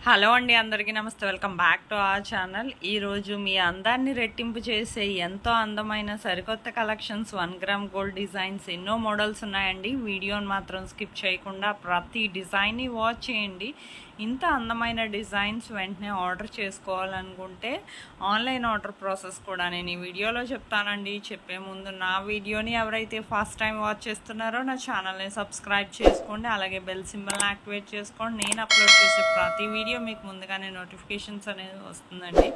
Hello అండి, అందరికీ నమస్తే. Welcome back to our channel. ఈరోజు మీ అందాన్ని రెట్టింపు చేసే ఎంతో అందమైన సరికొత్త కలెక్షన్స్ 1 గ్రామ్ గోల్డ్ డిజైన్స్ ఎన్నో మోడల్స్ ఉన్నాయండి. వీడియోని మాత్రం స్కిప్ చేయకుండా ప్రతి డిజైన్ని వాచ్ చేయండి. ఇంత అందమైన డిజైన్స్ వెంటనే ఆర్డర్ చేసుకోవాలనుకుంటే ఆన్లైన్ ఆర్డర్ ప్రాసెస్ కూడా నేను ఈ వీడియోలో చెప్తానండి. చెప్పే ముందు నా వీడియోని ఎవరైతే ఫస్ట్ టైం వాచ్ చేస్తున్నారో నా ఛానల్ని సబ్స్క్రైబ్ చేసుకోండి. అలాగే బెల్ సింబల్ని యాక్టివేట్ చేసుకోండి. నేను అప్లోడ్ చేసే ప్రతి వీడియో మీకు ముందుగానే నోటిఫికేషన్స్ అనేది వస్తుందండి.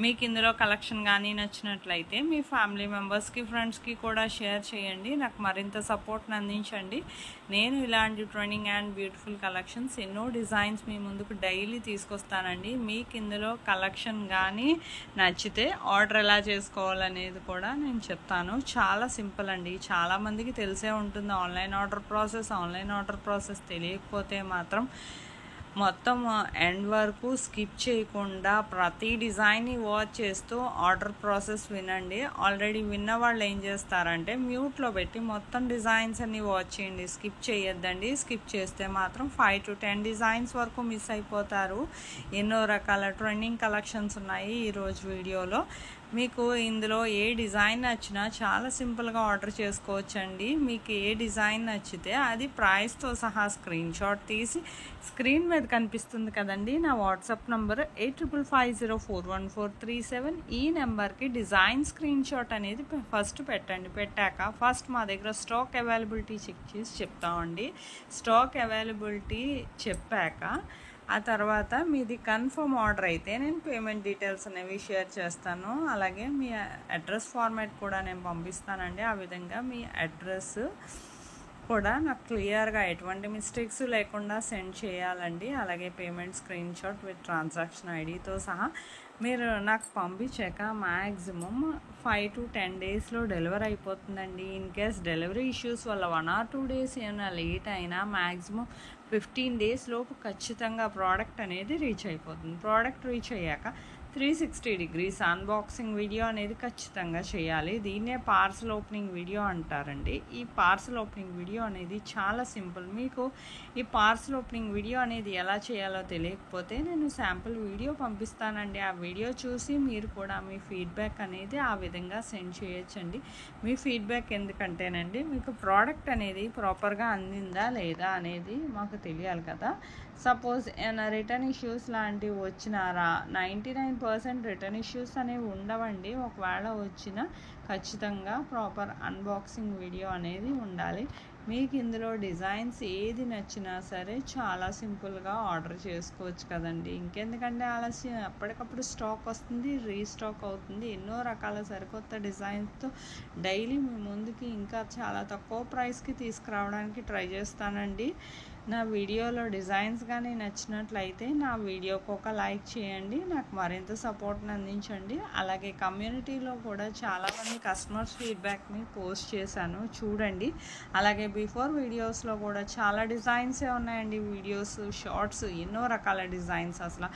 మీకు ఇందులో కలెక్షన్ కానీ నచ్చినట్లయితే మీ ఫ్యామిలీ మెంబర్స్కి, ఫ్రెండ్స్కి కూడా షేర్ చేయండి. నాకు మరింత సపోర్ట్ని అందించండి. నేను ఇలాంటి ట్రెండింగ్ అండ్ బ్యూటిఫుల్ కలెక్షన్స్ ఎన్నో డిజైన్స్ మీ ముందుకు డైలీ తీసుకొస్తానండి. మీకు ఇందులో కలెక్షన్ కానీ నచ్చితే ఆర్డర్ ఎలా చేసుకోవాలనేది కూడా నేను చెప్తాను. చాలా సింపుల్ అండి. చాలామందికి తెలిసే ఉంటుంది ఆన్లైన్ ఆర్డర్ ప్రాసెస్ తెలియకపోతే మాత్రం మొత్తం ఎండ్ వరకు స్కిప్ చేయకుండా ప్రతి డిజైన్ని వాచ్ చేస్తూ ఆర్డర్ ప్రాసెస్ వినండి. ఆల్రెడీ విన్న వాళ్ళు ఏం చేస్తారంటే మ్యూట్లో పెట్టి మొత్తం డిజైన్స్ అన్ని వాచ్ చేయండి. స్కిప్ చేయొద్దండి. స్కిప్ చేస్తే మాత్రం 5 to 10 డిజైన్స్ వరకు మిస్ అయిపోతారు. ఎన్నో రకాల ట్రెండింగ్ కలెక్షన్స్ ఉన్నాయి ఈరోజు వీడియోలో. మీకు ఇందులో ఏ డిజైన్ నచ్చినా చాలా సింపుల్గా ఆర్డర్ చేసుకోవచ్చండి. మీకు ఏ డిజైన్ నచ్చితే అది ప్రైస్తో సహా స్క్రీన్ షాట్ తీసి స్క్రీన్ మీద కనిపిస్తుంది కదండి నా వాట్సాప్ నంబర్ 8550414437. ఈ నెంబర్కి డిజైన్ స్క్రీన్ షాట్ అనేది ఫస్ట్ పెట్టండి. పెట్టాక ఫస్ట్ మా దగ్గర స్టాక్ అవైలబిలిటీ చెక్ చేసి చెప్తామండి. స్టాక్ అవైలబిలిటీ చెప్పాక ఆ తర్వాత మీది కన్ఫర్మ్ ఆర్డర్ అయితే నేను పేమెంట్ డీటెయిల్స్ అనేవి షేర్ చేస్తాను. అలాగే మీ అడ్రస్ ఫార్మాట్ కూడా నేను పంపిస్తానండి. ఆ విధంగా మీ అడ్రస్ కూడా నాకు క్లియర్గా ఎటువంటి మిస్టేక్స్ లేకుండా సెండ్ చేయాలండి. అలాగే payment screen shot with transaction ఐడితో సహా మీరు నాకు పంపించాక మ్యాక్సిమం 5 to 10 డేస్లో డెలివరీ అయిపోతుందండి. ఇన్ కేస్ డెలివరీ ఇష్యూస్ వల్ల 1 or 2 డేస్ ఏమైనా లేట్ అయినా మ్యాక్సిమం 15 డేస్ లోపు ఖచ్చితంగా ప్రోడక్ట్ అనేది రీచ్ అయిపోతుంది. ప్రోడక్ట్ రీచ్ అయ్యాక 360 degrees అన్బాక్సింగ్ వీడియో అనేది ఖచ్చితంగా చేయాలి. దీన్నే పార్సల్ ఓపెనింగ్ వీడియో అంటారండి. ఈ పార్సల్ ఓపెనింగ్ వీడియో అనేది చాలా సింపుల్. మీకు ఈ పార్సల్ ఓపెనింగ్ వీడియో అనేది ఎలా చేయాలో తెలియకపోతే నేను శాంపుల్ వీడియో పంపిస్తానండి. ఆ వీడియో చూసి మీరు కూడా మీ ఫీడ్బ్యాక్ అనేది ఆ విధంగా సెండ్ చేయొచ్చండి. మీ ఫీడ్బ్యాక్ ఎందుకంటేనండి మీకు ప్రోడక్ట్ అనేది ప్రాపర్గా అందిందా లేదా అనేది మాకు తెలియాలి కదా. సపోజ్ ఏమైనా రిటర్న్ ఇష్యూస్ లాంటివి వచ్చినారా 99% రిటర్న్ ఇష్యూస్ అనేవి ఉండవండి. ఒకవేళ వచ్చినా ఖచ్చితంగా ప్రాపర్ అన్బాక్సింగ్ వీడియో అనేది ఉండాలి. మీకు ఇందులో డిజైన్స్ ఏది నచ్చినా సరే చాలా సింపుల్గా ఆర్డర్ చేసుకోవచ్చు కదండి. ఇంకెందుకంటే ఆలస్యం, ఎప్పటికప్పుడు స్టాక్ వస్తుంది, రీస్టాక్ అవుతుంది. ఎన్నో రకాల సరికొత్త డిజైన్స్తో డైలీ మీ ముందుకి ఇంకా చాలా తక్కువ ప్రైస్కి తీసుకురావడానికి ట్రై చేస్తానండి. నా వీడియోలో డిజైన్స్ కానీ నచ్చినట్లయితే నా వీడియోకి ఒక లైక్ చేయండి. నాకు మరింత సపోర్ట్ని అందించండి. అలాగే కమ్యూనిటీలో కూడా చాలామంది కస్టమర్స్ ఫీడ్బ్యాక్ని పోస్ట్ చేశాను, చూడండి. అలాగే బిఫోర్ వీడియోస్లో కూడా చాలా డిజైన్సే ఉన్నాయండి. వీడియోస్, షార్ట్స్, ఎన్నో రకాల డిజైన్స్ అసలు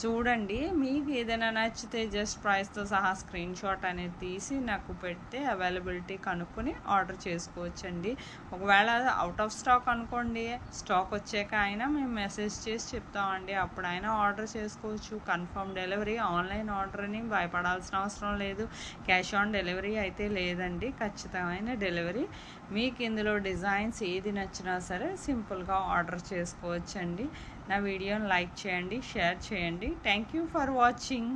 చూడండి. మీకు ఏదైనా నచ్చితే జస్ట్ ప్రైస్తో సహా స్క్రీన్ షాట్ అనేది తీసి నాకు పెడితే అవైలబిలిటీ కనుక్కొని ఆర్డర్ చేసుకోవచ్చండి. ఒకవేళ అవుట్ ఆఫ్ స్టాక్ అనుకోండి, స్టాక్ వచ్చాక అయినా మేము మెసేజ్ చేసి చెప్తామండి. అప్పుడైనా ఆర్డర్ చేసుకోవచ్చు. కన్ఫర్మ్ డెలివరీ, ఆన్లైన్ ఆర్డర్ని భయపడాల్సిన అవసరం లేదు. క్యాష్ ఆన్ డెలివరీ అయితే లేదండి. ఖచ్చితమైన డెలివరీ. మీకు ఇందులో డిజైన్స్ ఏది నచ్చినా సరే సింపుల్గా ఆర్డర్ చేసుకోవచ్చండి. నా వీడియోని లైక్ చేయండి, షేర్ చేయండి. Thank you for watching.